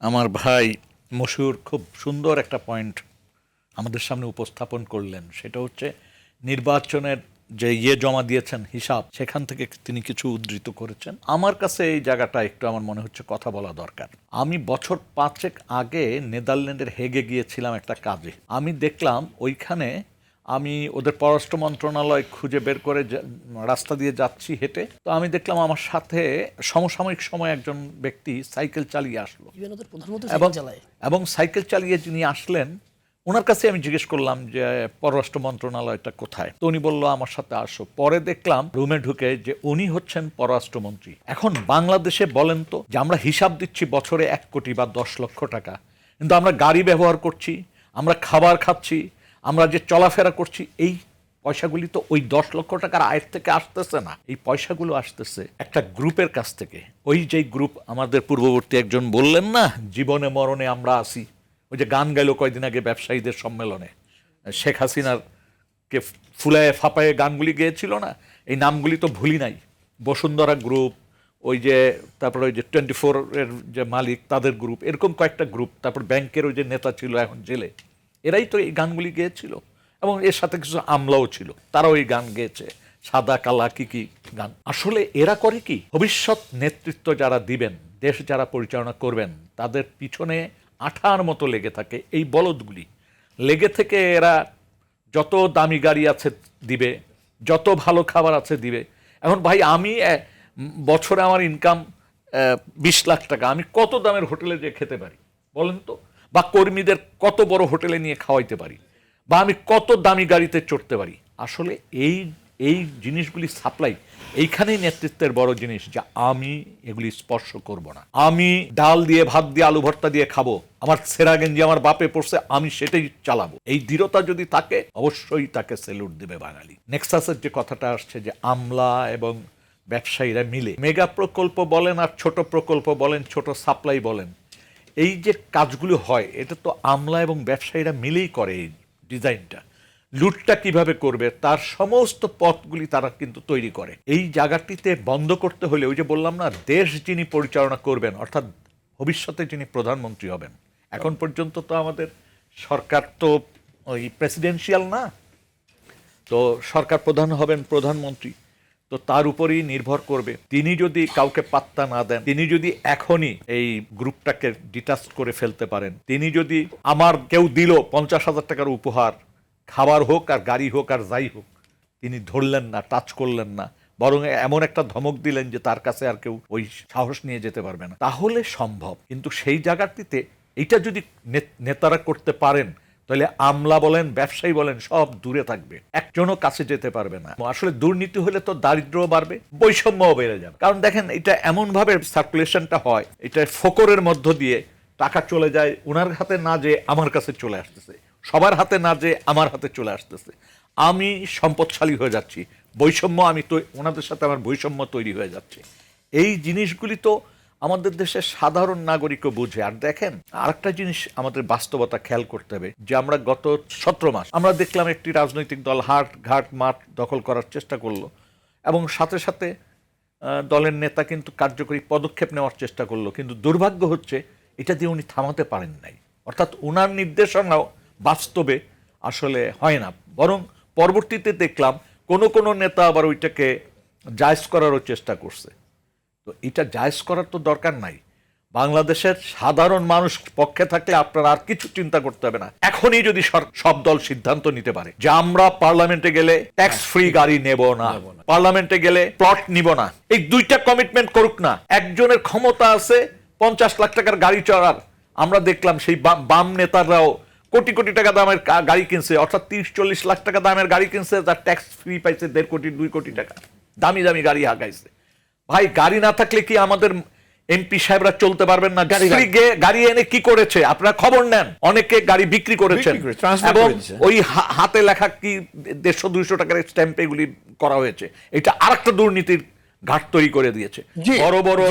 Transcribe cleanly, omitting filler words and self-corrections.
আমার ভাই মশহুর খুব সুন্দর একটা পয়েন্ট আমাদের সামনে উপস্থাপন করলেন। সেটা হচ্ছে নির্বাচনের যে জমা দিয়েছেন হিসাব, সেখান থেকে তিনি কিছু উদ্ধৃত করেছেন। আমার কাছে এই জায়গাটা একটু আমার মনে হচ্ছে কথা বলা দরকার। আমি বছর 5 আগে নেদারল্যান্ডের হেগে গিয়েছিলাম একটা কাজে। আমি দেখলাম ওইখানে আমি ওদের পররাষ্ট্র মন্ত্রণালয় খুঁজে বের করে রাস্তা দিয়ে যাচ্ছি হেঁটে, তো আমি দেখলাম আমার সাথে সমসাময়িক সময় একজন ব্যক্তি সাইকেল চালিয়ে আসলো এবং সাইকেল চালিয়ে যিনি আসলেন ওনার কাছে আমি জিজ্ঞেস করলাম যে পররাষ্ট্র মন্ত্রণালয়টা কোথায়, তো উনি বললো আমার সাথে আসো। পরে দেখলাম রুমে ঢুকে যে উনি হচ্ছেন পররাষ্ট্রমন্ত্রী। এখন বাংলাদেশে বলেন তো যে আমরা হিসাব দিচ্ছি বছরে 1 কোটি বা 10 লক্ষ টাকা, কিন্তু আমরা গাড়ি ব্যবহার করছি, আমরা খাবার খাচ্ছি, আমরা যে চলাফেরা করছি, এই পয়সাগুলি তো ওই 10 লক্ষ টাকার আয়ের থেকে আসতেছে না। এই পয়সাগুলো আসতেছে একটা গ্রুপের কাছ থেকে। ওই যে গ্রুপ আমাদের পূর্ববর্তী একজন বললেন না, জীবনে মরণে আমরা আসি, ওই যে গান গাইলো কয়দিন আগে ব্যবসায়ীদের সম্মেলনে, শেখ হাসিনার কে ফুলায় ফাপায়ে গানগুলি গেয়েছিল না, এই নামগুলি তো ভুলি নাই। বসুন্ধরা গ্রুপ, ওই যে তারপরে ওই যে 24-এর যে মালিক তাদের গ্রুপ, এরকম কয়েকটা গ্রুপ, তারপর ব্যাংকের ওই যে নেতা ছিল এখন জেলে, এরাই তো এই গানগুলি গেয়েছিল। এবং এর সাথে কিছু আমলাও ছিল, তারাও এই গান গেয়েছে, সাদা কালা কি কি গান। আসলে এরা করে কি, ভবিষ্যৎ নেতৃত্ব যারা দিবেন, দেশ যারা পরিচালনা করবেন, তাদের পিছনে আঠার মতো লেগে থাকে এই বলদগুলি। লেগে থেকে এরা যত দামি গাড়ি আছে দিবে, যত ভালো খাবার আছে দিবে। এখন ভাই আমি বছরে আমার ইনকাম 20 লাখ টাকা, আমি কত দামের হোটেলে যে খেতে পারি বলেন তো? বা কর্মীদের কত বড় হোটেলে নিয়ে খাওয়াইতে পারি, বা আমি কত দামি গাড়িতে চড়তে পারি। আসলে এই এই জিনিসগুলি সাপ্লাই, এইখানেই নেতৃত্বের বড় জিনিস, যে আমি এগুলি স্পর্শ করব না। আমি ডাল দিয়ে ভাত দিয়ে আলু ভর্তা দিয়ে খাবো, আমার সেরা গেঞ্জি আমার বাপে পড়ছে, আমি সেটাই চালাবো। এই দৃঢ়তা যদি থাকে, অবশ্যই তাকে স্যালুট দেবে বাঙালি। নেক্সাসের যে কথাটা আসছে যে আমলা এবং ব্যবসায়ীরা মিলে মেগা প্রকল্প বলেন আর ছোট প্রকল্প বলেন, ছোট সাপ্লাই বলেন, এই যে কাজগুলো হয়, এটা তো আমলা এবং ব্যবসায়ীরা মিলেই করে। এই ডিজাইনটা, লুটটা কিভাবে করবে তার সমস্ত পথগুলি তারা কিন্তু তৈরি করে। এই জায়গাটিতে বন্ধ করতে হলে, ওই যে বললাম না, দেশ যিনি পরিচালনা করবেন, অর্থাৎ ভবিষ্যতে যিনি প্রধানমন্ত্রী হবেন, এখন পর্যন্ত তো আমাদের সরকার তো ওই প্রেসিডেন্সিয়াল না, তো সরকার প্রধান হবেন প্রধানমন্ত্রী, তো তার উপরেই নির্ভর করবে। তিনি যদি কাউকে পাত্তা না দেন, তিনি যদি এখনই এই গ্রুপটাকে ডিটাচ করে ফেলতে পারেন, তিনি যদি আমার কেউ দিল 50,000 টাকার উপহার, খাবার হোক আর গাড়ি হোক আর যাই হোক, তিনি ধরলেন না, টাচ করলেন না, বরং এমন একটা ধমক দিলেন যে তার কাছে আর কেউ ওই সাহস নিয়ে যেতে পারবে না, তাহলে সম্ভব। কিন্তু সেই জায়গাটিতে এইটা যদি নেতারা করতে পারেন, তাহলে আমলা বলেন ব্যবসায়ী বলেন সব দূরে থাকবে, একজনও কাছে যেতে পারবে না। আসলে দুর্নীতি হলে তো দারিদ্র বাড়বে, বৈষম্যও বেড়ে যাবে। কারণ দেখেন, এটা এমন ভাবে সার্কুলেশনটা হয়, এটা ফোকরের মধ্য দিয়ে টাকা চলে যায়, ওনার হাতে না যে আমার কাছে চলে আসতেছে, সবার হাতে না যে আমার হাতে চলে আসতেছে, আমি সম্পদশালী হয়ে যাচ্ছি, বৈষম্য আমি তো ওনাদের সাথে আমার বৈষম্য তৈরি হয়ে যাচ্ছে। এই জিনিসগুলি তো আমাদের দেশের সাধারণ নাগরিকও বুঝে। আর দেখেন, আরেকটা জিনিস আমাদের বাস্তবতা খেয়াল করতে হবে, যে আমরা গত 17 মাস আমরা দেখলাম একটি রাজনৈতিক দল হাট ঘাট মাঠ দখল করার চেষ্টা করলো, এবং সাথে সাথে দলের নেতা কিন্তু কার্যকরী পদক্ষেপ নেওয়ার চেষ্টা করলো, কিন্তু দুর্ভাগ্য হচ্ছে এটা দিয়ে উনি থামাতে পারেন নাই। অর্থাৎ ওনার নির্দেশনাও বাস্তবে আসলে হয় না, বরং পরবর্তীতে দেখলাম কোন নেতা আবার ওইটাকে জায়েজ করারও চেষ্টা করছে। তো এটা জায়েজ করার তো দরকার নাই। বাংলাদেশের সাধারণ মানুষ পক্ষে থাকলে আপনার আর কিছু চিন্তা করতে হবে না। এখনই যদি সব দল সিদ্ধান্ত নিতে পারে যে আমরা পার্লামেন্টে গেলে ট্যাক্স ফ্রি গাড়ি নেব না, পার্লামেন্টে গেলে প্লট নিব না, এই দুইটা কমিটমেন্ট করুক না। একজনের ক্ষমতা আছে 50 লাখ টাকার গাড়ি চড়ার, আমরা দেখলাম সেই বাম নেতারাও কোটি কোটি টাকা দামের গাড়ি কিনছে, অর্থাৎ 30-40 লাখ টাকা দামের গাড়ি কিনছে, তার ট্যাক্স ফ্রি পাইছে 1.5 কোটি 2 কোটি টাকা, দামি দামি গাড়ি হাঁকাইছে। ভাই, গাড়ি না থাকলে কি আমাদের এমপি সাহেবরা চলতে পারবেন না? গাড়ি এনে কি করেছে আপনারা খবর নেন? অনেকে গাড়ি বিক্রি করেছেন, এবং ওই হাতে লেখা কি 150-200 টাকার স্ট্যাম্প এগুলি করা হয়েছে। এটা আরেকটা দুর্নীতির ঘাট তৈরি করে দিয়েছে। বড় বড়